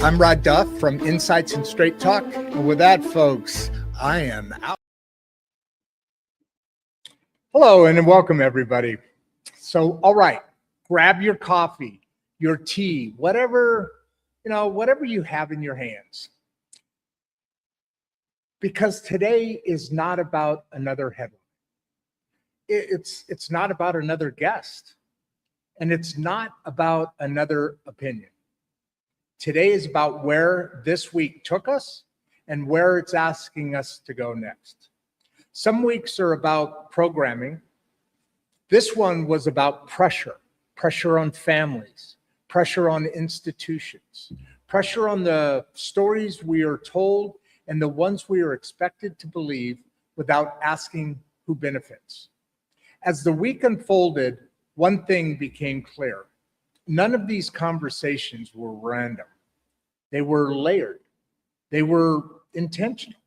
I'm Rodd Duff from Insights and Straight Talk. And with that, folks, I am out. Hello and welcome, everybody. So, all right, grab your coffee, your tea, whatever you have in your hands. Because today is not about another headline. It's not about another guest. And it's not about another opinion. Today is about where this week took us and where it's asking us to go next. Some weeks are about programming. This one was about pressure on families, pressure on institutions, pressure on the stories we are told and the ones we are expected to believe without asking who benefits. As the week unfolded, one thing became clear. None of these conversations were random. They were layered. They were intentional.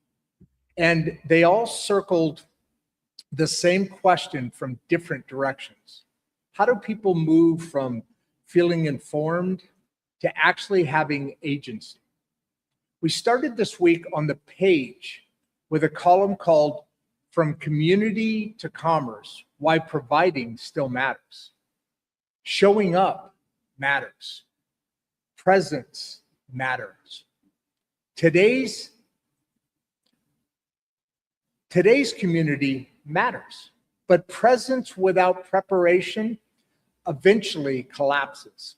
And they all circled the same question from different directions. How do people move from feeling informed to actually having agency? We started this week on the page with a column called From Community to Commerce, Why Providing Still Matters. Showing up matters. Presence matters. Today's community matters, but presence without preparation eventually collapses.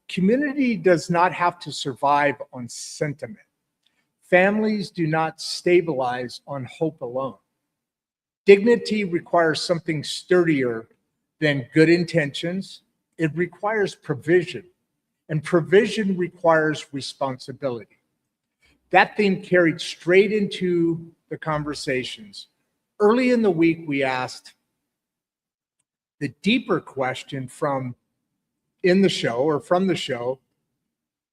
Community does not have to survive on sentiment. Families do not stabilize on hope alone. Dignity requires something sturdier than good intentions. It requires provision, and provision requires responsibility. That theme carried straight into the conversations. Early in the week, we asked the deeper question from the show,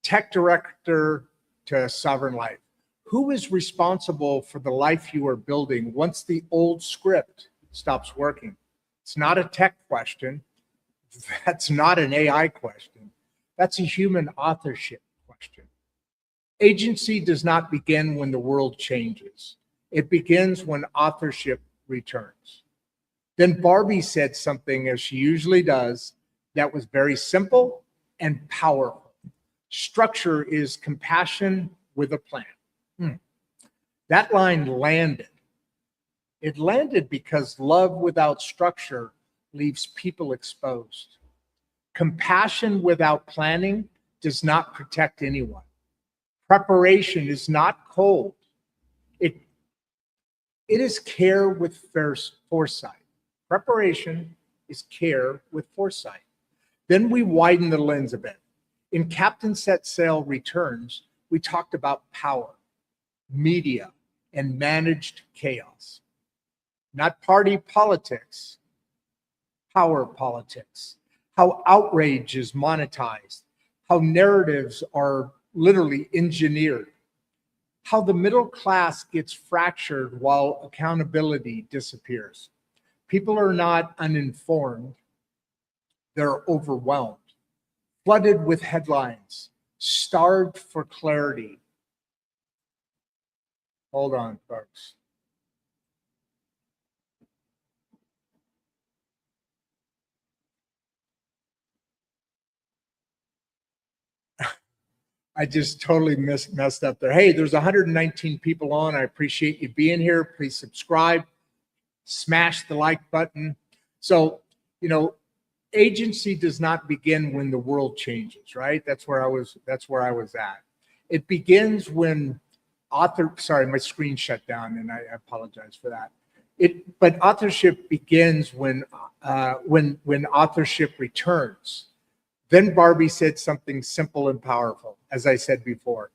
tech director to sovereign life. Who is responsible for the life you are building once the old script stops working? It's not a tech question. That's not an AI question. That's a human authorship question. Agency does not begin when the world changes. It begins when authorship returns. Then Barbie said something, as she usually does, that was very simple and powerful. Structure is compassion with a plan. That line landed. It landed because love without structure leaves people exposed. Compassion without planning does not protect anyone. Preparation is not cold. It is care with foresight. Preparation is care with foresight. Then we widen the lens a bit. In Captain Set Sail Returns, we talked about power, media, and managed chaos. Not party politics, power politics. How outrage is monetized, how narratives are literally engineered, how the middle class gets fractured while accountability disappears. People are not uninformed, they're overwhelmed, flooded with headlines, starved for clarity. Hold on, folks. I just totally messed up there. Hey, there's 119 people on. I appreciate you being here. Please subscribe, smash the like button. So, agency does not begin when the world changes, right? That's where I was at. It begins when sorry, my screen shut down and I apologize for that. But authorship begins when authorship returns. Then Barbie said something simple and powerful, as I said before.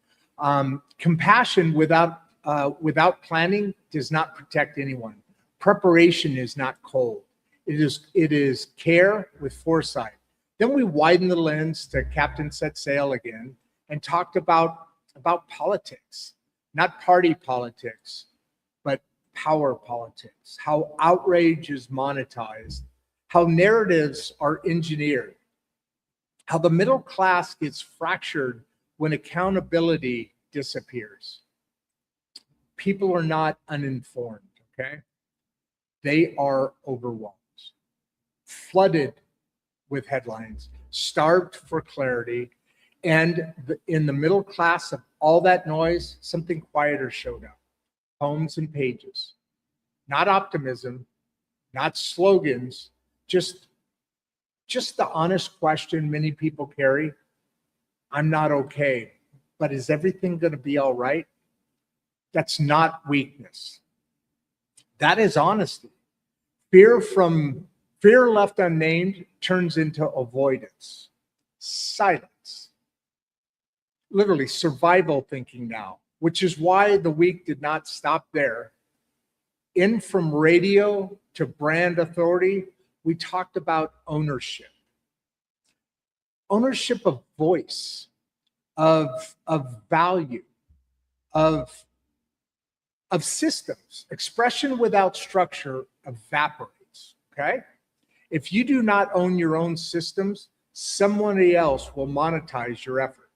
Compassion without planning does not protect anyone. Preparation is not cold. It is care with foresight. Then we widened the lens to Captain Set Sail again and talked about politics, not party politics, but power politics, how outrage is monetized, how narratives are engineered, how the middle class gets fractured when accountability disappears. People are not uninformed, okay? They are overwhelmed, flooded with headlines, starved for clarity, and in the middle class of all that noise, something quieter showed up. Poems and pages. Not optimism, not slogans, just the honest question many people carry. I'm not okay, but is everything going to be all right? That's not weakness. That is honesty. Fear left unnamed turns into avoidance, silence, literally survival thinking now, which is why the week did not stop there. In from radio to brand authority, we talked about ownership. Ownership of voice, of value, of systems. Expression without structure evaporates, okay? If you do not own your own systems, somebody else will monetize your effort.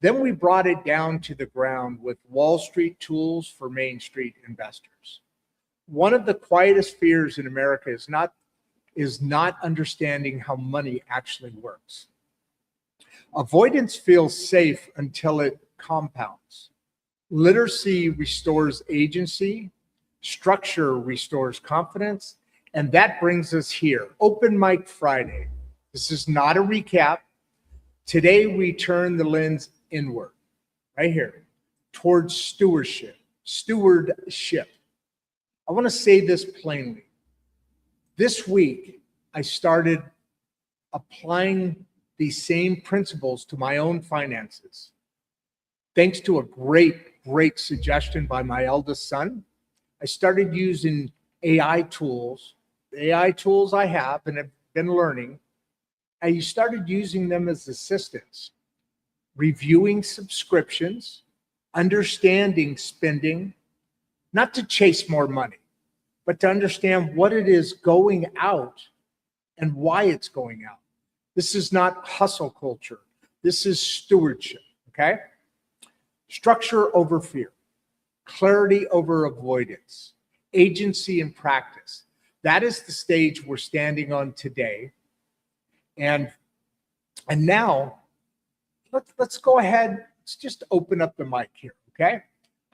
Then we brought it down to the ground with Wall Street tools for Main Street investors. One of the quietest fears in America is not understanding how money actually works. Avoidance feels safe until it compounds. Literacy restores agency, structure restores confidence, and that brings us here. Open Mic Friday. This is not a recap. Today we turn the lens inward, right here, towards stewardship. Stewardship. I want to say this plainly. This week, I started applying these same principles to my own finances. Thanks to a great suggestion by my eldest son, I started using AI tools. The AI tools I have and have been learning, I started using them as assistants, reviewing subscriptions, understanding spending, not to chase more money, but to understand what it is going out and why it's going out. This is not hustle culture. This is stewardship, okay? Structure over fear, clarity over avoidance, agency and practice. That is the stage we're standing on today. And now let's go ahead. Let's just open up the mic here, okay?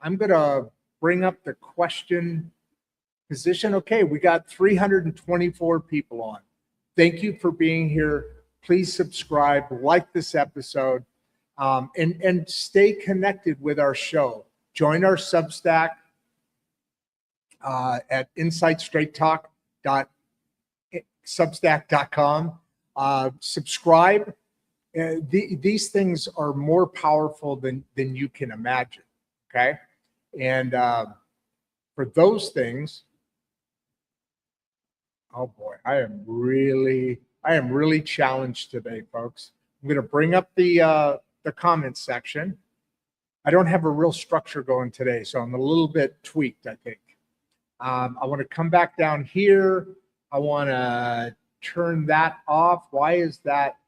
I'm gonna bring up the question position. Okay, we got 324 people on. Thank you for being here. Please subscribe, like this episode, and stay connected with our show. Join our Substack at insightstraighttalk.substack.com. Subscribe. These things are more powerful than you can imagine, okay? And for those things, oh boy, I am really challenged today, folks. I'm going to bring up the comments section. I don't have a real structure going today, so I'm a little bit tweaked, I think. I want to come back down here. I want to turn that off. Why is that?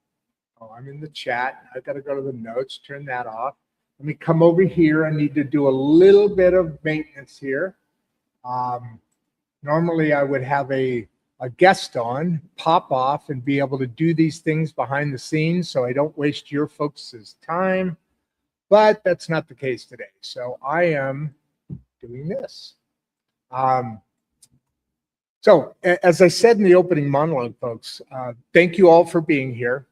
Oh, I'm in the chat. I've got to go to the notes, turn that off. Let me come over here. I need to do a little bit of maintenance here. Normally I would have a guest on, pop off, and be able to do these things behind the scenes so I don't waste your folks' time. But that's not the case today. So I am doing this. So as I said in the opening monologue, folks, thank you all for being here.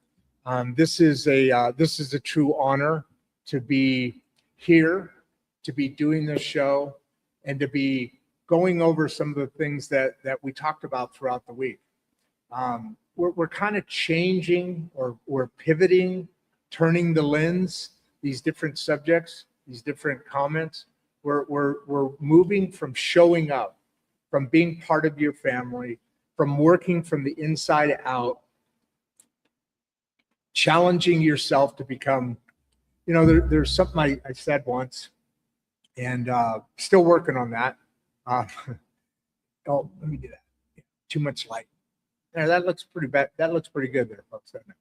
This is a true honor to be here, to be doing this show, and to be going over some of the things that we talked about throughout the week. We're kind of changing, or we're pivoting, turning the lens, these different subjects, these different comments. We're moving from showing up, from being part of your family, from working from the inside out, challenging yourself to become, there's something I said once, and still working on that. Oh, let me do that. Too much light. Yeah, that looks pretty bad. That looks pretty good there, folks. Doesn't it?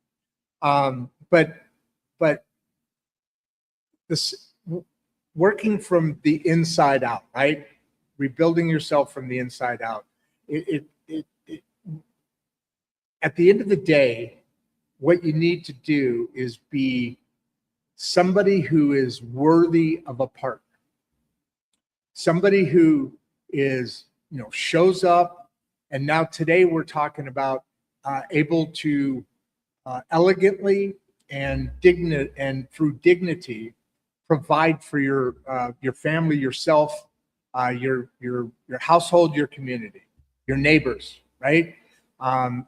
But this working from the inside out, right? Rebuilding yourself from the inside out. At the end of the day, what you need to do is be somebody who is worthy of a partner, somebody who is, shows up. And now today we're talking about able to elegantly and through dignity provide for your family, yourself, your household, your community, your neighbors, right? I'm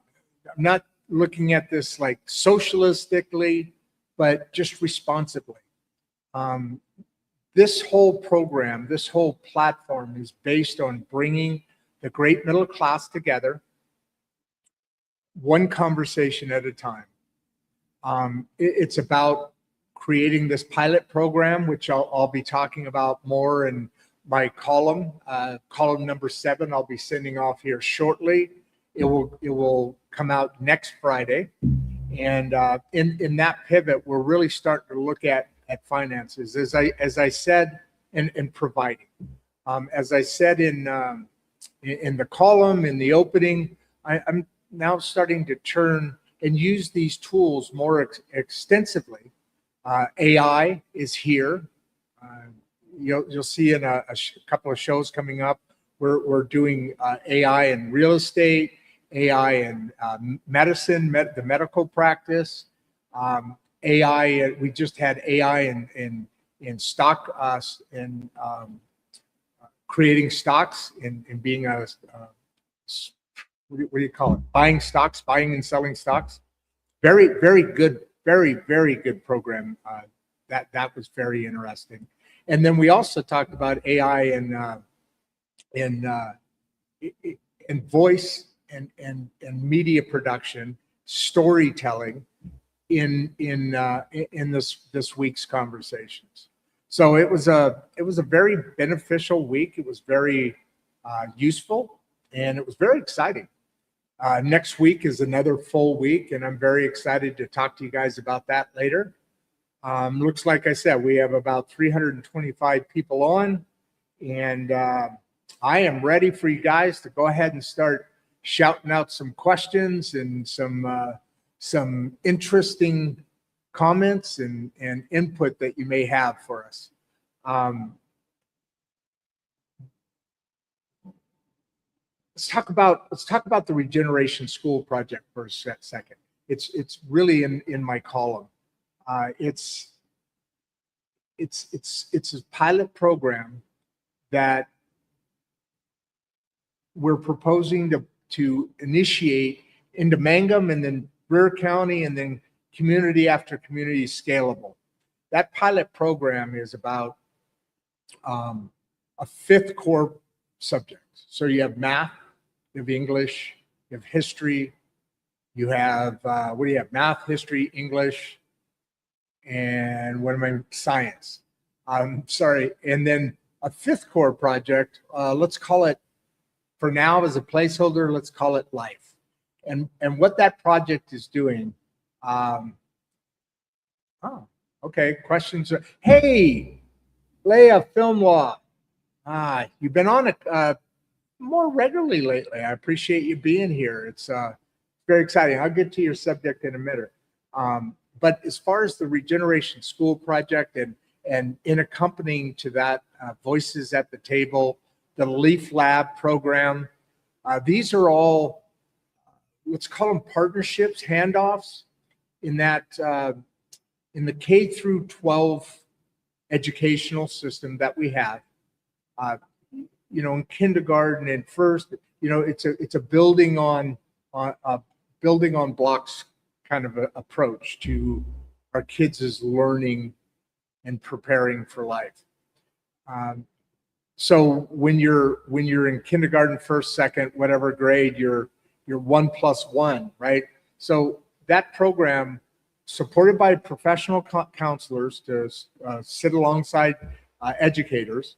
not looking at this like socialistically, but just responsibly. This whole program, this whole platform is based on bringing the great middle class together, one conversation at a time. It's about creating this pilot program, which I'll be talking about more in my column number 7. I'll be sending off here shortly. It will come out next Friday, and in that pivot, we're really starting to look at finances, as I said, and providing. As I said in the column, in the opening, I'm now starting to turn and use these tools more extensively. AI is here. You'll see in a couple of shows coming up, we're doing AI in real estate, AI in medicine, the medical practice, AI. We just had AI in stock, in creating stocks, in being a what do you call it? Buying and selling stocks. Very, very good, very, very good program. That was very interesting. And then we also talked about AI in voice and media production, storytelling in this week's conversations. So it was a very beneficial week. It was very useful, and it was very exciting. Next week is another full week, and I'm very excited to talk to you guys about that later. Looks like I said, we have about 325 people on, and I am ready for you guys to go ahead and start shouting out some questions and some interesting comments and input that you may have for us. Let's talk about the Regeneration School project for a second. It's really in my column. It's a pilot program that we're proposing to initiate into Mangum and then Brewer County and then community after community scalable. That pilot program is about a 5th core subject. So you have math, you have English, you have history, you have, what do you have? Math, history, English, and science. Sorry. And then a 5th core project, let's call it, for now as a placeholder, let's call it life. And what that project is doing, okay, questions. Hey, Leah Film Law. You've been on it more regularly lately. I appreciate you being here. It's very exciting. I'll get to your subject in a minute. But as far as the Regeneration School project and in accompanying to that, Voices at the Table, the Leaf Lab program, these are all, let's call them partnerships, handoffs, in that in the K through 12 educational system that we have. In kindergarten and first, it's a building on blocks kind of approach to our kids' learning and preparing for life. So when you're in kindergarten, first, second, whatever grade, you're 1 + 1, right? So that program, supported by professional counselors to sit alongside educators,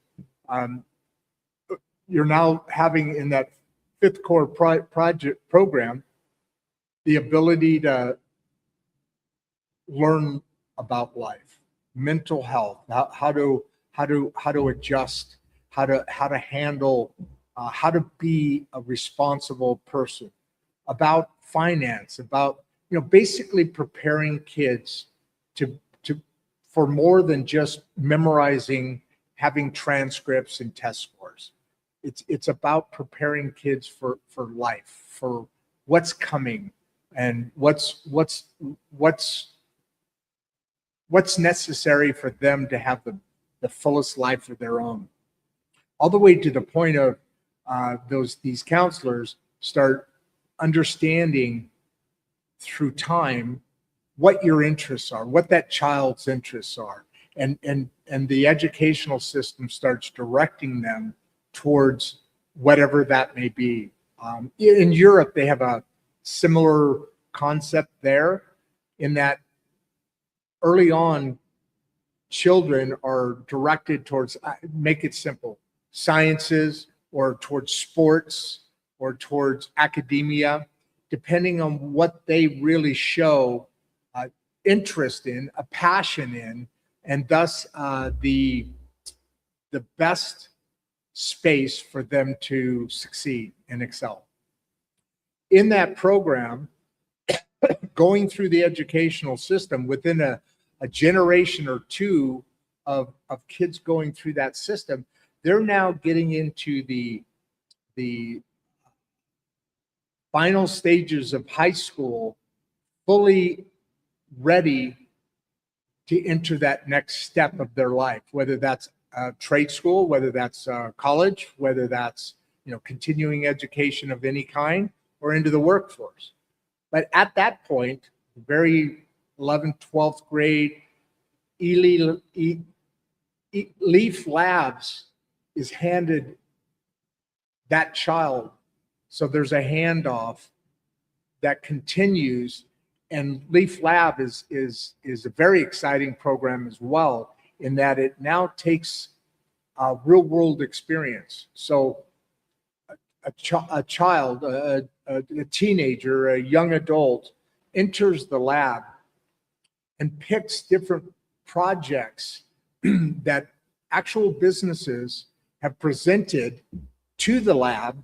you're now having in that 5th core project program the ability to learn about life, mental health, how to adjust, how to handle, how to be a responsible person, about finance, about basically preparing kids to for more than just memorizing, having transcripts and test scores. It's about preparing kids for life, for what's coming, and what's necessary for them to have the fullest life of their own. All the way to the point of these counselors start understanding through time what your interests are, what that child's interests are, and the educational system starts directing them towards whatever that may be. In Europe, they have a similar concept there, in that early on, children are directed towards, make it simple, sciences, or towards sports, or towards academia, depending on what they really show interest in, a passion in, and thus the best space for them to succeed and excel. In that program, going through the educational system, within a generation or two of kids going through that system, they're now getting into the final stages of high school, fully ready to enter that next step of their life, whether that's trade school, whether that's college, whether that's continuing education of any kind, or into the workforce. But at that point, very 11th, 12th grade, Leaf Labs is handed that child. So there's a handoff that continues, and Leaf Lab is a very exciting program as well, in that it now takes a real world experience. So a child, a teenager, a young adult enters the lab and picks different projects that actual businesses have presented to the lab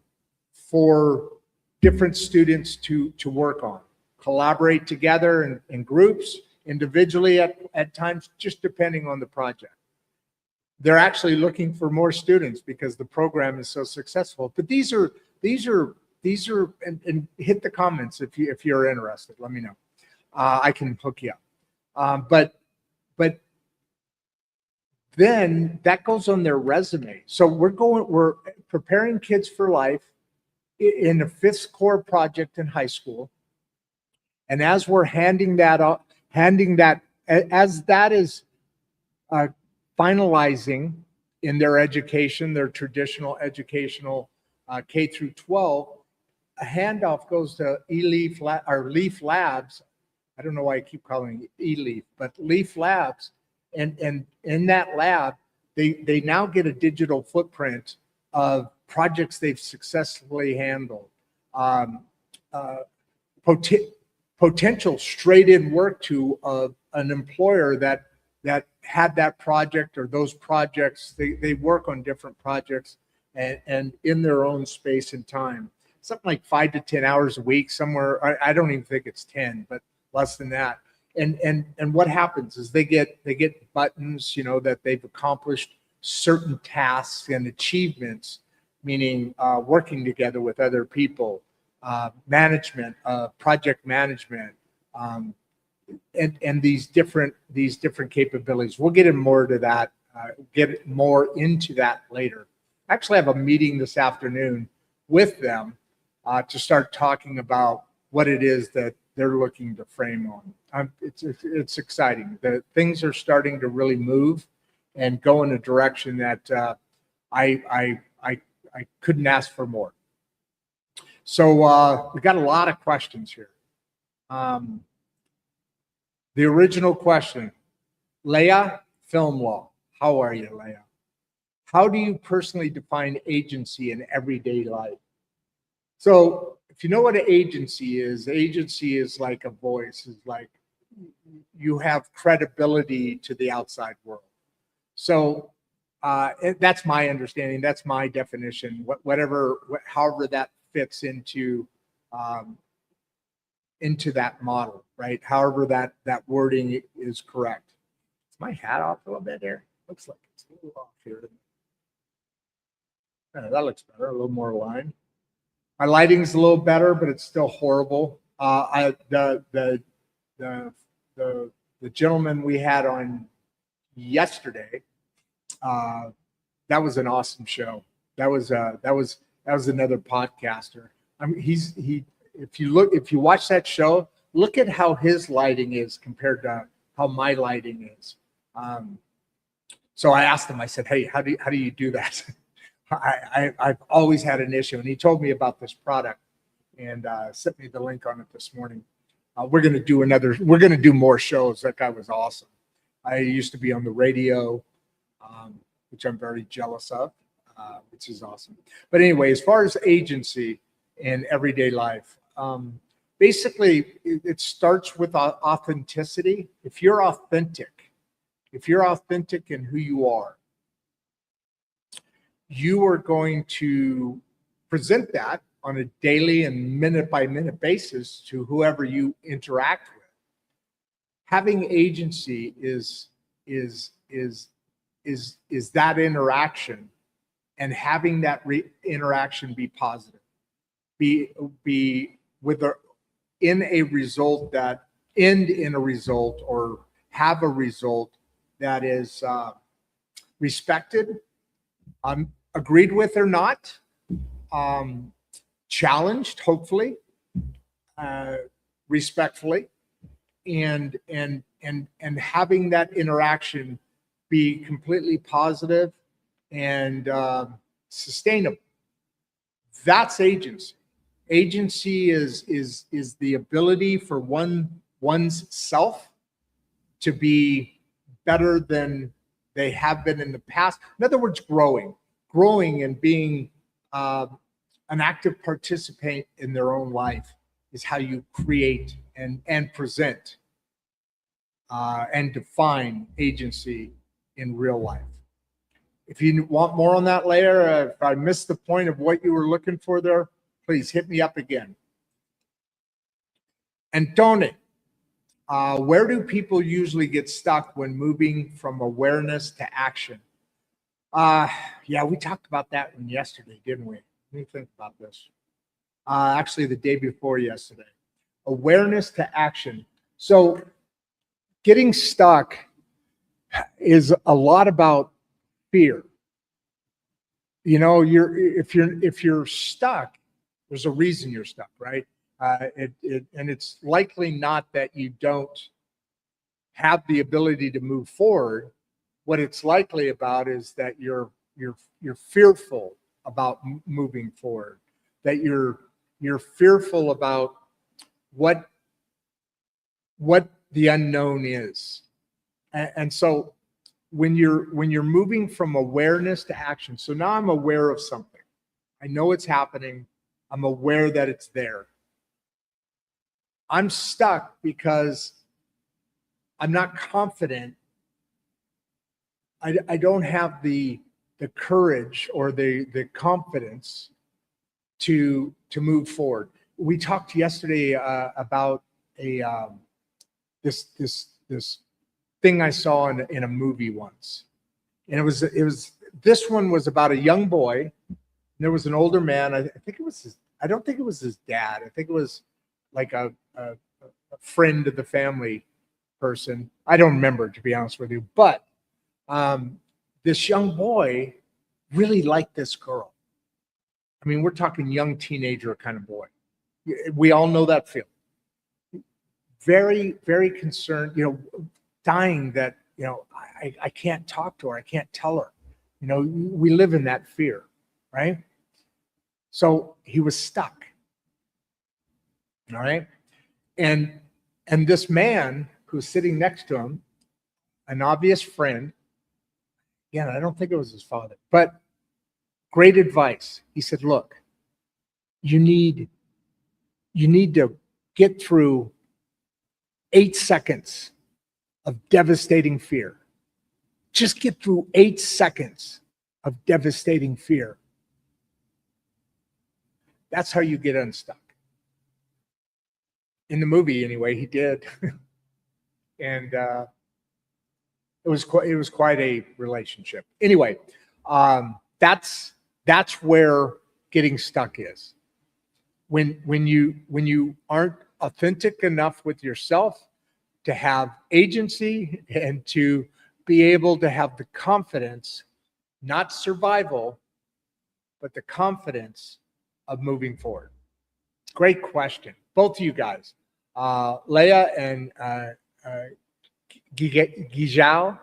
for different students to work on, collaborate together in groups, individually at times, just depending on the project. They're actually looking for more students because the program is so successful. But these are and hit the comments if you're interested. Let me know. I can hook you up. But then that goes on their resume. So we're preparing kids for life in a 5th core project in high school. And as we're handing that as that is finalizing in their education, their traditional educational K through 12, a handoff goes to Leaf Labs. I don't know why I keep calling it eLeaf, but Leaf Labs. And in that lab, they now get a digital footprint of projects they've successfully handled, potential straight-in work to an employer that had that project or those projects. They work on different projects and in their own space and time. Something like 5 to 10 hours a week, somewhere. I don't even think it's 10, but less than that. And what happens is they get buttons, that they've accomplished certain tasks and achievements, meaning working together with other people, management, project management, and these different capabilities. We'll get more to that, get more into that later. I actually have a meeting this afternoon with them to start talking about what it is that they're looking to frame on. It's exciting. The things are starting to really move and go in a direction that I couldn't ask for more. So we got a lot of questions here. The original question, Leah, film law. How are you, Leah? How do you personally define agency in everyday life? So if you know what an agency is like a voice, is like you have credibility to the outside world. So that's my understanding. That's my definition. However that fits into that model, right? However that wording is correct. Is my hat off a little bit here? Looks like it's a little off here. That looks better. A little more aligned. My lighting's a little better, but it's still horrible. The gentleman we had on yesterday, that was an awesome show. That was another podcaster. I mean, if you watch that show, look at how his lighting is compared to how my lighting is. So I asked him, I said, hey, how do you do that? I've always had an issue. And he told me about this product and sent me the link on it this morning. We're going to do more shows. That guy was awesome. I used to be on the radio, which I'm very jealous of, which is awesome. But anyway, as far as agency in everyday life, basically it starts with authenticity. If you're authentic in who you are going to present that on a daily and minute by minute basis to whoever you interact with. Having agency is that interaction, and having that interaction be positive, be with in a result that end in a result or have a result that is respected, agreed with or not, challenged, hopefully, respectfully, and having that interaction be completely positive and sustainable. That's agency. Agency is the ability for one's self to be better than they have been in the past. In other words, growing and being an active participant in their own life is how you create and present and define agency in real life. If you want more on that later, if I missed the point of what you were looking for there, please hit me up again. And Tony, where do people usually get stuck when moving from awareness to action? Yeah, we talked about that one yesterday, didn't we? Let me think about this. Actually, the day before yesterday. Awareness to action. So getting stuck is a lot about fear. You know, if you're stuck, there's a reason you're stuck, right? And it's likely not that you don't have the ability to move forward. What it's likely about is that you're fearful about moving forward, that you're fearful about what the unknown is. And so when you're moving from awareness to action, so now I'm aware of something. I know it's happening. I'm aware that it's there. I'm stuck because I'm not confident. I don't have the courage or the confidence to move forward. We talked yesterday about this thing I saw in a movie once, and it was this one was about a young boy. And there was an older man. I think it was I don't think it was his dad. I think it was like a friend of the family person. I don't remember, to be honest with you. But this young boy really liked this girl. I mean, we're talking young teenager kind of boy. We all know that feeling. Very, very concerned, dying that, I can't talk to her. I can't tell her. We live in that fear, right? So he was stuck. All right. And this man who's sitting next to him, an obvious friend, again, I don't think it was his father, but great advice. He said, look, you need to get through 8 seconds of devastating fear. Just get through 8 seconds of devastating fear. That's how you get unstuck. In the movie, anyway, he did. And it was quite a relationship. Anyway, that's where getting stuck is. When you aren't authentic enough with yourself to have agency and to be able to have the confidence, not survival, but the confidence of moving forward. Great question, both of you guys, Leah and Gijal.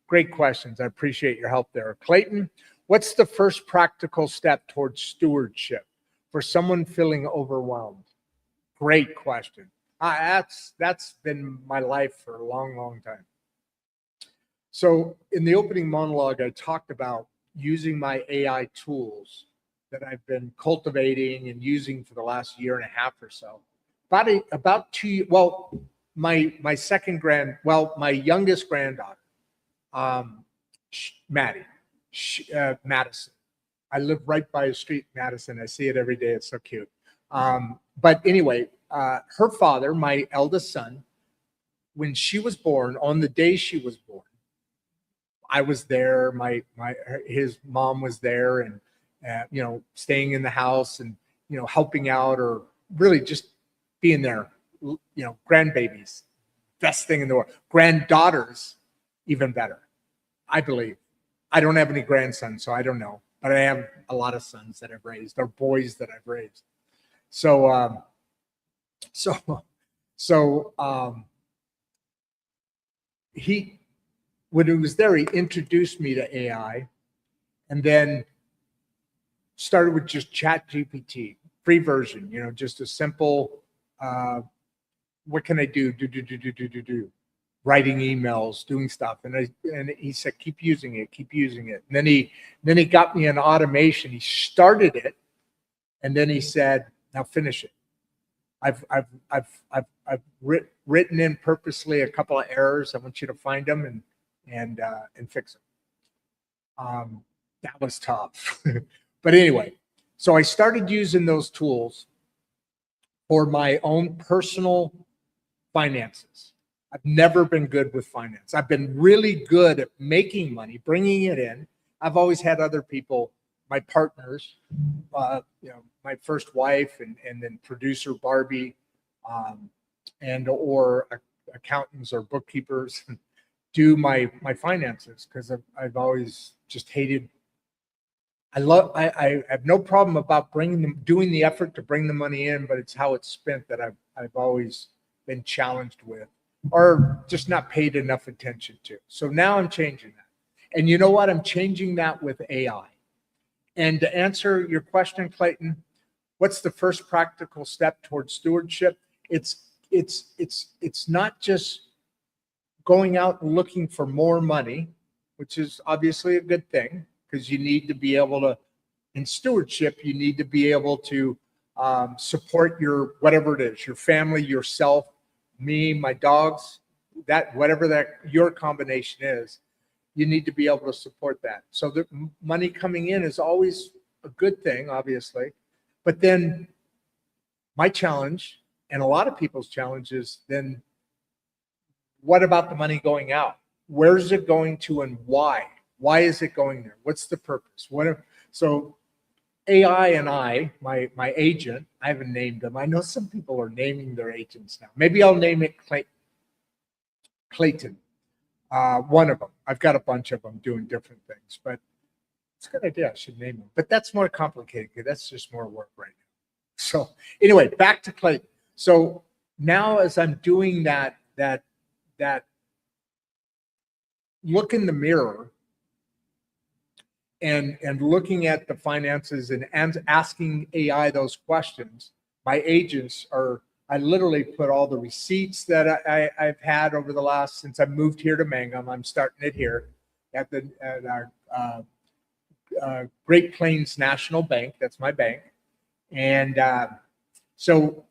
Great questions. I appreciate your help there. Clayton, what's the first practical step towards stewardship for someone feeling overwhelmed? Great question. That's been my life for a long, long time. So in the opening monologue, I talked about using my AI tools that I've been cultivating and using for the last year and a half or so. About 2, well, my youngest granddaughter, Maddie, Madison. I live right by a street, Madison. I see it every day. It's so cute. But anyway, her father, my eldest son, when she was born, on the day she was born, I was there. His mom was there, and staying in the house and helping out, or really just being there. Grandbabies, best thing in the world. Granddaughters, even better, I believe. I don't have any grandsons, so I don't know, but I have a lot of sons that I've raised, or boys that I've raised. So he, when he was there, he introduced me to AI, and then started with just ChatGPT, free version, just a simple, what can I do? Writing emails, doing stuff. And he said, keep using it. And then he got me an automation. He started it, and then he said, now finish it. I've written in purposely a couple of errors. I want you to find them and fix them. That was tough. But anyway, so I started using those tools for my own personal finances. I've never been good with finance. I've been really good at making money, bringing it in. I've always had other people, my partners, my first wife, and then producer Barbie, or accountants or bookkeepers do my finances, because I've always just hated. I have no problem about doing the effort to bring the money in, but it's how it's spent that I've always been challenged with, or just not paid enough attention to. So now I'm changing that. And you know what? I'm changing that with AI. And to answer your question, Clayton, what's the first practical step towards stewardship? It's not just going out and looking for more money, which is obviously a good thing, because you need to be able to, in stewardship, you need to be able to support your, whatever it is, your family, yourself, me, my dogs, that whatever that your combination is, you need to be able to support that. So the money coming in is always a good thing, obviously. But then my challenge, and a lot of people's challenge, is then what about the money going out? Where's it going to, and why? Why is it going there? What's the purpose? So AI and my agent, I haven't named them. I know some people are naming their agents now. Maybe I'll name it Clayton. One of them. I've got a bunch of them doing different things, but it's a good idea. I should name them. But that's more complicated, because that's just more work right now. So anyway, back to Clayton. So now, as I'm doing that look in the mirror and looking at the finances and asking AI those questions, my agents are, I literally put all the receipts that I've had over the last, since I moved here to Mangum. I'm starting it here at our Great Plains National Bank. That's my bank. And so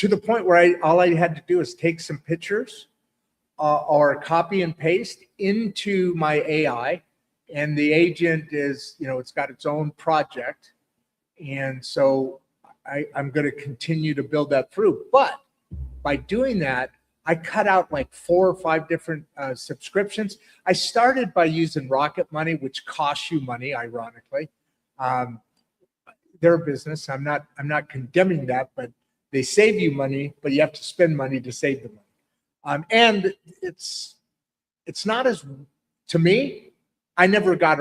to the point where all I had to do is take some pictures or copy and paste into my AI, and the agent is, it's got its own project. And so I'm going to continue to build that through. But by doing that, I cut out like 4 or 5 different subscriptions. I started by using Rocket Money, which costs you money, ironically. They're a business. I'm not condemning that, but they save you money, but you have to spend money to save the money. And it's not as, to me, I never got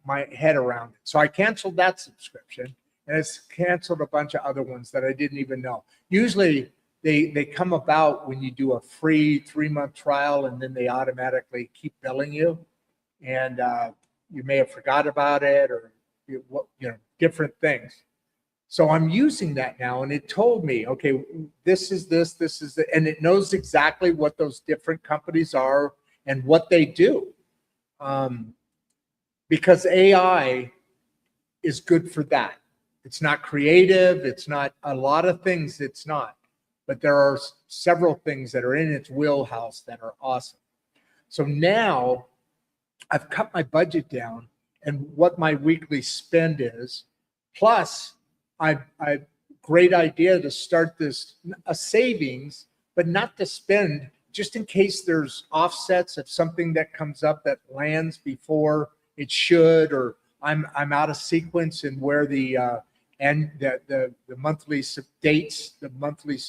my head around it. So I canceled that subscription, and it's canceled a bunch of other ones that I didn't even know. Usually they come about when you do a free 3-month trial, and then they automatically keep billing you, and you may have forgot about it, or different things. So I'm using that now, and it told me, okay, this is this is the, and it knows exactly what those different companies are and what they do. Because AI is good for that. It's not creative. It's not a lot of things. It's not, but there are several things that are in its wheelhouse that are awesome. So now I've cut my budget down and what my weekly spend is. Plus, I great idea to start this a savings, but not to spend, just in case there's offsets of something that comes up that lands before it should, or I'm out of sequence in where the monthly dates, the monthly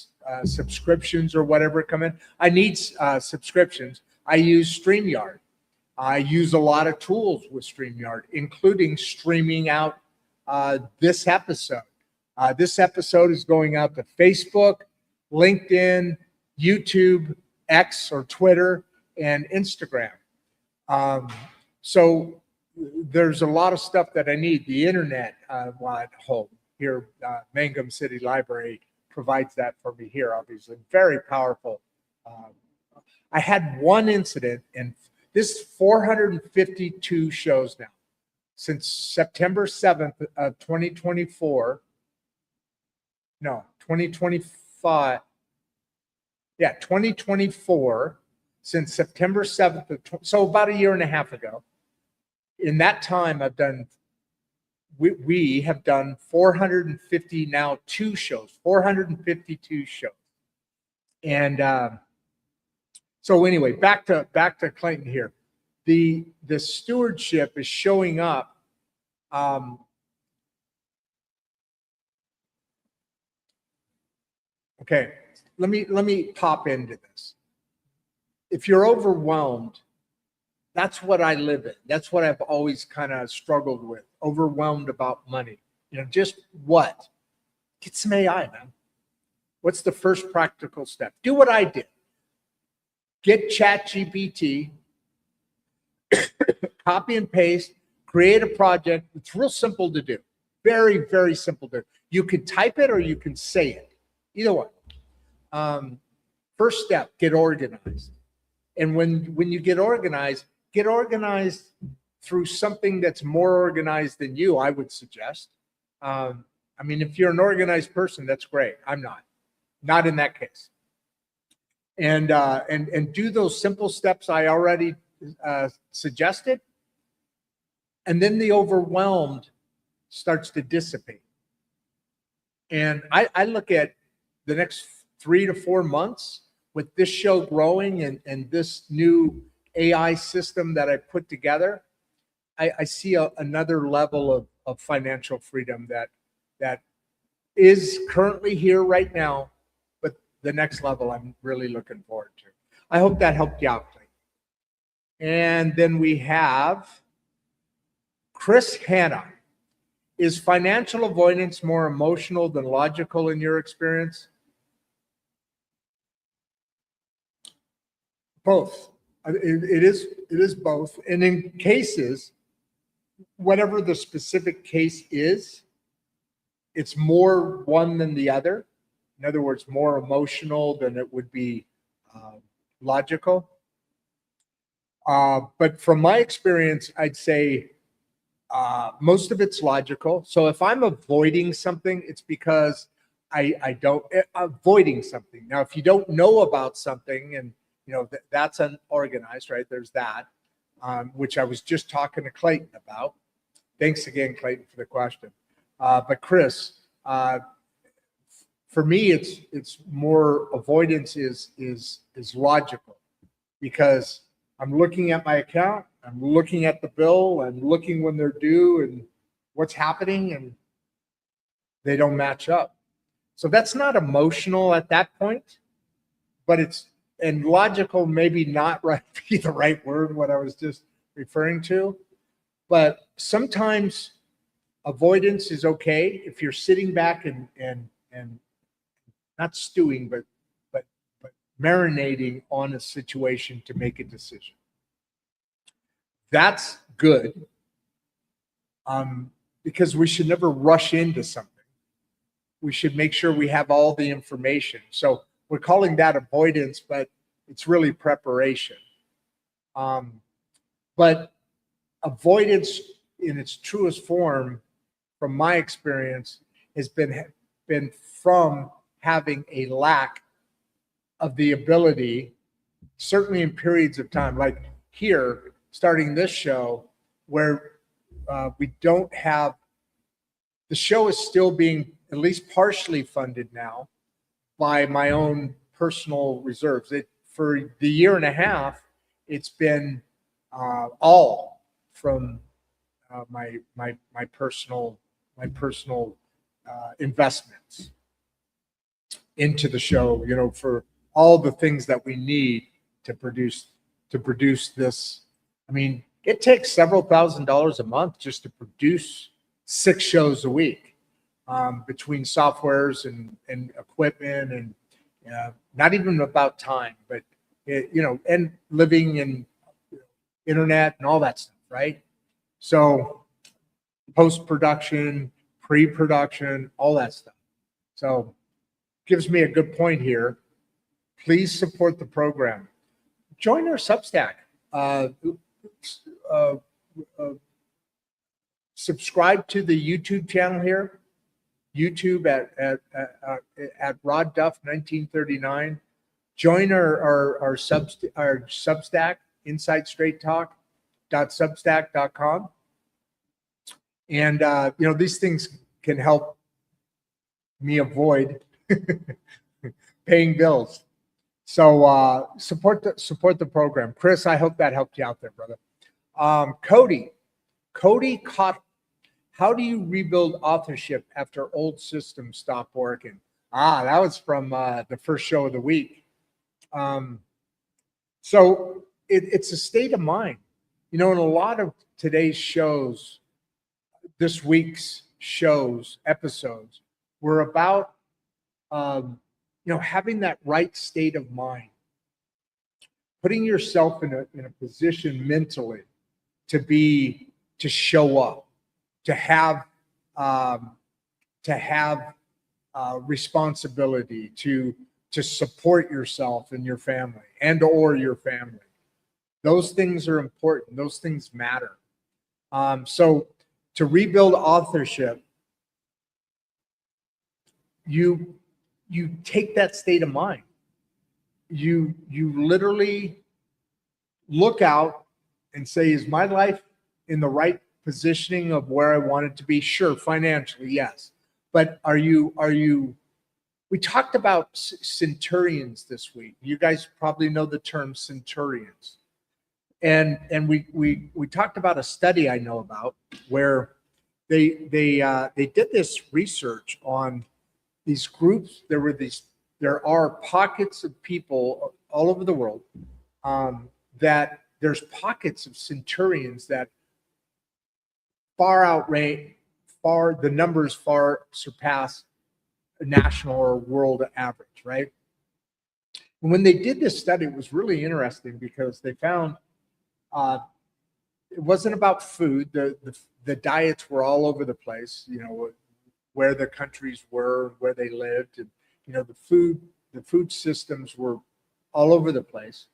subscriptions or whatever come in. I need subscriptions. I use StreamYard. I use a lot of tools with StreamYard, including streaming out this episode. This episode is going out to Facebook, LinkedIn, YouTube, X or Twitter, and Instagram. So there's a lot of stuff that I need. The internet while at home here, Mangum City Library provides that for me here, obviously. Very powerful. I had one incident, and this is 452 shows now. Since September 7th of 2024, no, 2025. Yeah, 2024, since September 7th, so about a year and a half ago. In that time, we have done 450 now 2 shows, 452 shows. And so anyway, back to Clayton here. The stewardship is showing up. Okay, let me pop into this. If you're overwhelmed, that's what I live in. That's what I've always kind of struggled with. Overwhelmed about money. Just what? Get some AI, man. What's the first practical step? Do what I did. Get ChatGPT, copy and paste, create a project. It's real simple to do. Very, very simple to do. You can type it or you can say it. Either one. First step, get organized. And when you get organized through something that's more organized than you, I would suggest. If you're an organized person, that's great. I'm not in that case. And do those simple steps I already suggested. And then the overwhelmed starts to dissipate. And I look at the next 3 to 4 months with this show growing and this new AI system that I put together, I see another level of financial freedom that is currently here right now, but the next level I'm really looking forward to. I hope that helped you out, Clayton. And then we have Chris Hanna. Is financial avoidance more emotional than logical in your experience? Both. It is both. And in cases, whatever the specific case is, it's more one than the other. In other words, more emotional than it would be logical. But from my experience, I'd say most of it's logical. So if I'm avoiding something, it's because I don't avoiding something. Now, if you don't know about something and that's unorganized, right? There's that, which I was just talking to Clayton about. Thanks again, Clayton, for the question. But Chris, for me, it's more avoidance is logical, because I'm looking at my account, I'm looking at the bill, I'm looking when they're due and what's happening, and they don't match up. So that's not emotional at that point, but and logical, maybe not right be the right word, what I was just referring to. But sometimes avoidance is okay if you're sitting back and not stewing, but marinating on a situation to make a decision. That's good, because we should never rush into something. We should make sure we have all the information. So we're calling that avoidance, but it's really preparation. But avoidance in its truest form, from my experience, has been from having a lack of the ability, certainly in periods of time, like here, starting this show, where we don't have, the show is still being at least partially funded now by my own personal reserves. For the year and a half, it's been all from my personal investments into the show, for all the things that we need to produce this. I mean, it takes several $1,000s a month just to produce 6 shows a week, between softwares and equipment, and not even about time, but and living and internet and all that stuff, right? So post-production, pre-production, all that stuff. So gives me a good point here. Please support the program. Join our Substack. Subscribe to the YouTube channel here. YouTube at Rodd Duff 1939. Join our Substack, insidestraighttalk.substack.com. And these things can help me avoid paying bills. So support the program. Chris, I hope that helped you out there, brother. Cody caught. How do you rebuild authorship after old systems stop working? That was from the first show of the week. So it's a state of mind. In a lot of today's shows, this week's episodes, were about having that right state of mind, putting yourself in a position mentally to show up, to have responsibility, to support yourself and your family or your family. Those things are important. Those things matter. So to rebuild authorship, you take that state of mind. You literally look out and say, is my life in the right positioning of where I want it to be? Sure, financially, yes. But are you we talked about centurions this week. You guys probably know the term centurions. And we talked about a study I know about where they did this research on these groups. There are pockets of people all over the world, that there's pockets of centurions that the numbers far surpass a national or world average, right? And when they did this study, it was really interesting because they found it wasn't about food. The diets were all over the place, where the countries were, where they lived, and the food systems were all over the place.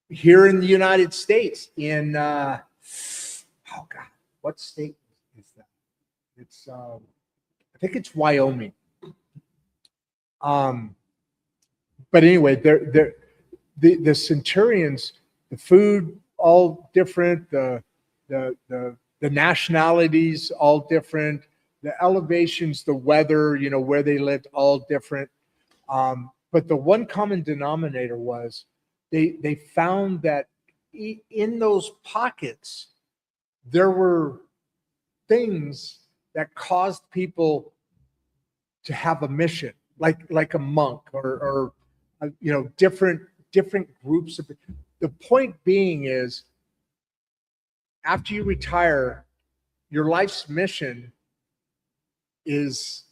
Here in the United States, in what state is that? It's I think it's Wyoming. But anyway, the centurions, the food all different, the nationalities all different, the elevations, the weather, where they lived, all different. But the one common denominator was they found that in those pockets there were things that caused people to have a mission, like a monk or different groups of. The point being is, after you retire, your life's mission is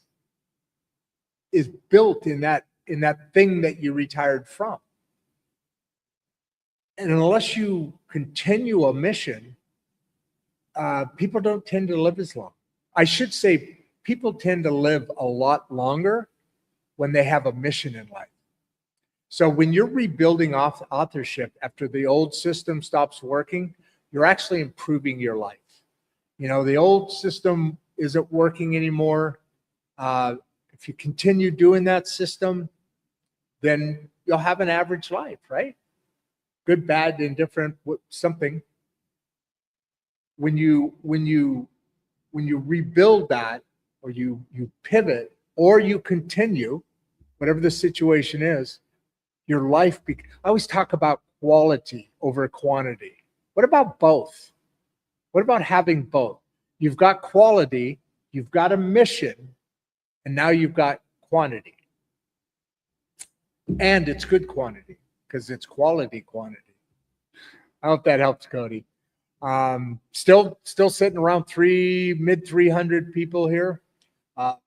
built in that thing that you retired from. And unless you continue a mission, people don't tend to live as long. I should say people tend to live a lot longer when they have a mission in life. So when you're rebuilding authorship after the old system stops working, you're actually improving your life. The old system isn't working anymore. If you continue doing that system, then you'll have an average life, right? Good, bad, indifferent, something. When you rebuild that, or you pivot, or you continue, whatever the situation is, your life. I always talk about quality over quantity. What about both? What about having both? You've got quality, you've got a mission, and now you've got quantity. And it's good quantity, because it's quality quantity. I hope that helps, Cody. Still sitting around mid 300 people here.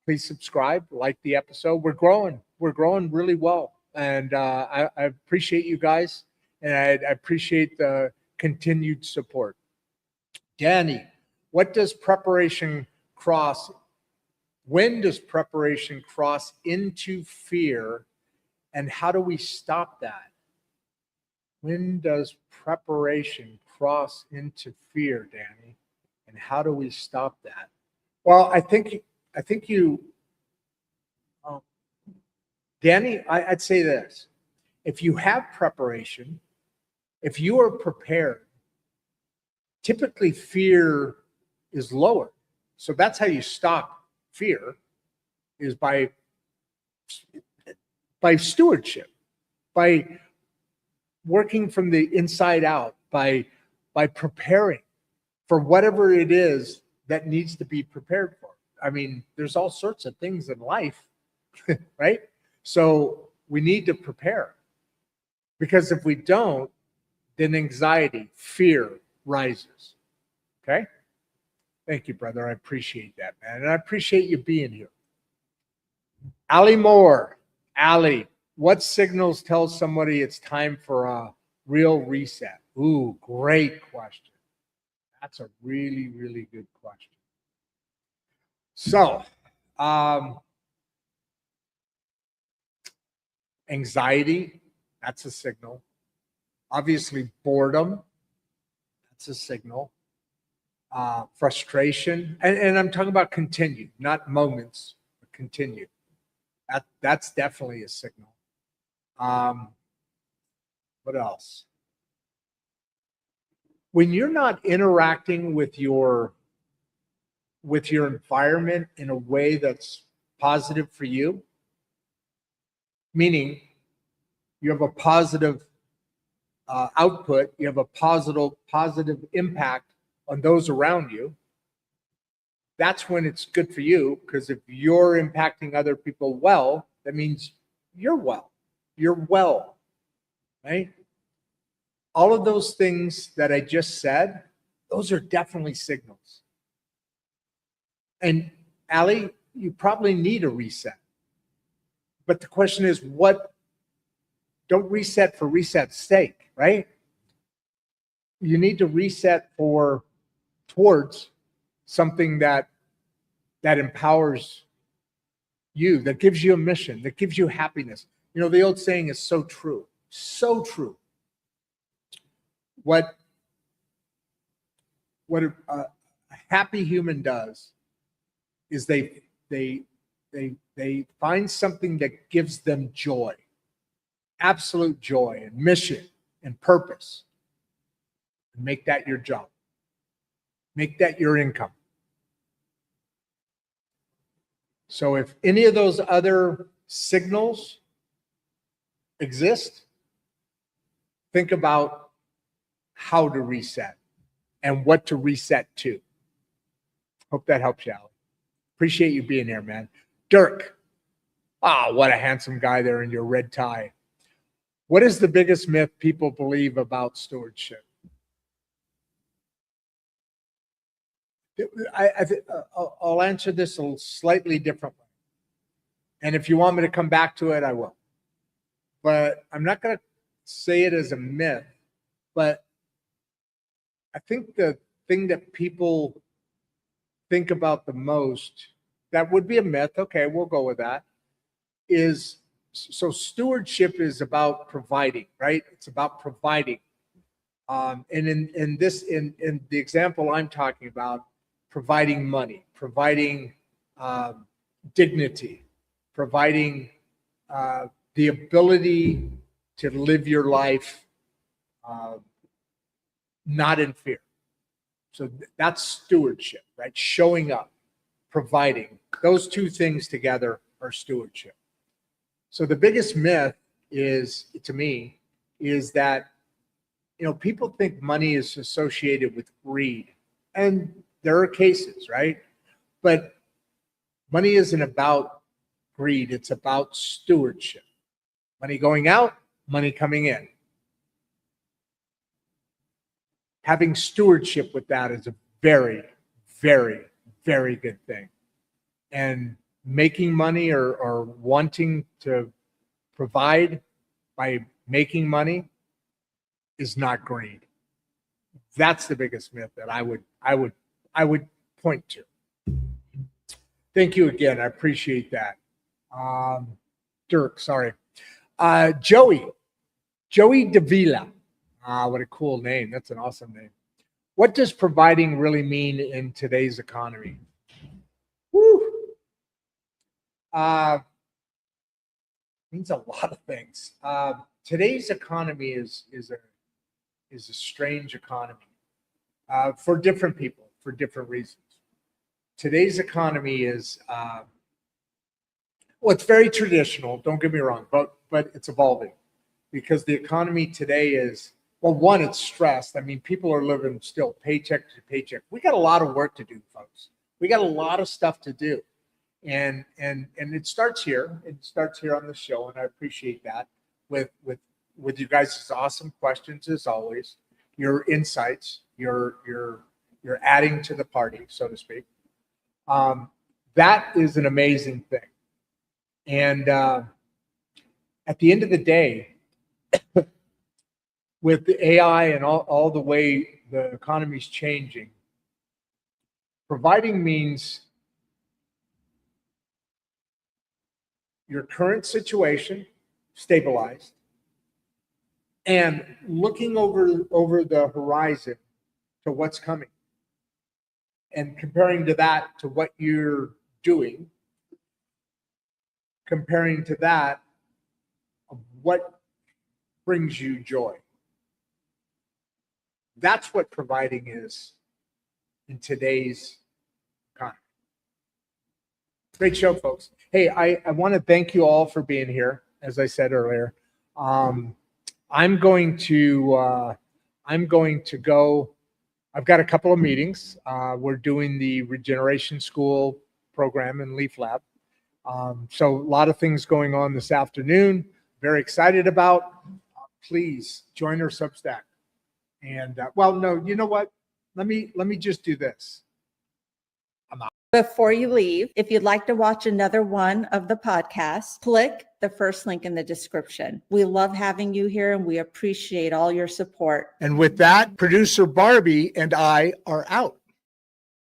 Please subscribe, like the episode. We're growing really well. And I appreciate you guys, and I appreciate the continued support. Danny, when does preparation cross into fear, and how do we stop that? When does preparation cross into fear, Danny, and how do we stop that? Well, I think you, Danny, I'd say this. If you have preparation, if you are prepared, typically fear is lower. So that's how you stop fear, is by stewardship, by working from the inside out, by preparing for whatever it is that needs to be prepared for. I mean, there's all sorts of things in life, right? So we need to prepare, because if we don't, then anxiety, fear rises. Okay? Thank you, brother. I appreciate that, man. And I appreciate you being here. Allie Moore. Allie, what signals tell somebody it's time for a real reset? Ooh, great question. That's a really, really good question. So, anxiety, that's a signal. Obviously, boredom, that's a signal. Frustration, and I'm talking about continued, not moments, but continued. That's definitely a signal. What else? When you're not interacting with your environment in a way that's positive for you, meaning you have a positive output, you have a positive impact on those around you, that's when it's good for you, because if you're impacting other people well, that means you're well, right? All of those things that I just said, those are definitely signals. And Allie, you probably need a reset. But the question is, don't reset for reset's sake, right? You need to reset towards something that empowers you, that gives you a mission, that gives you happiness. The old saying is so true, so true. What a happy human does is they they find something that gives them joy, absolute joy and mission and purpose, and make that your job. Make that your income. So if any of those other signals exist, think about how to reset and what to reset to. Hope that helps you out. Appreciate you being here, man. Dirk. What a handsome guy there in your red tie. What is the biggest myth people believe about stewardship? I'll answer this a slightly differently. And if you want me to come back to it, I will. But I'm not going to say it as a myth. But I think the thing that people think about the most, that would be a myth. Okay, we'll go with that. Is so stewardship is about providing, right? It's about providing. And in the example I'm talking about, providing money, providing dignity, providing the ability to live your life not in fear. So that's stewardship, right? Showing up, providing. Those two things together are stewardship. So the biggest myth is, to me, is that, people think money is associated with greed. And there are cases, right? But money isn't about greed. It's about stewardship. Money going out, money coming in. Having stewardship with that is a very, very, very good thing. And making money or wanting to provide by making money is not greed. That's the biggest myth that I would point to. Thank you again. I appreciate that. Dirk, sorry. Joey Davila. What a cool name. That's an awesome name. What does providing really mean in today's economy? Woo. Means a lot of things. Today's economy is a strange economy for different people, for different reasons. Today's economy is, it's very traditional, don't get me wrong, but it's evolving, because the economy today is, one, it's stressed. I mean, people are living still paycheck to paycheck. We got a lot of work to do, folks. We got a lot of stuff to do. And it starts here. It starts here on the show, and I appreciate that with you guys' awesome questions as always, your insights, your adding to the party, so to speak. That is an amazing thing. And at the end of the day, with the AI and all the way the economy is changing, providing means your current situation stabilized and looking over the horizon to what's coming and comparing to that to what you're doing, comparing to that of what brings you joy. That's what providing is in today's economy. Great show, folks. Hey, I want to thank you all for being here. As I said earlier, I'm going to go. I've got a couple of meetings. We're doing the Regeneration School program in Leaf Lab. So a lot of things going on this afternoon. Very excited about. Please join our Substack. And no, you know what? Let me just do this. I'm out. Before you leave, if you'd like to watch another one of the podcasts, click the first link in the description. We love having you here, and we appreciate all your support. And with that, producer Barbie and I are out.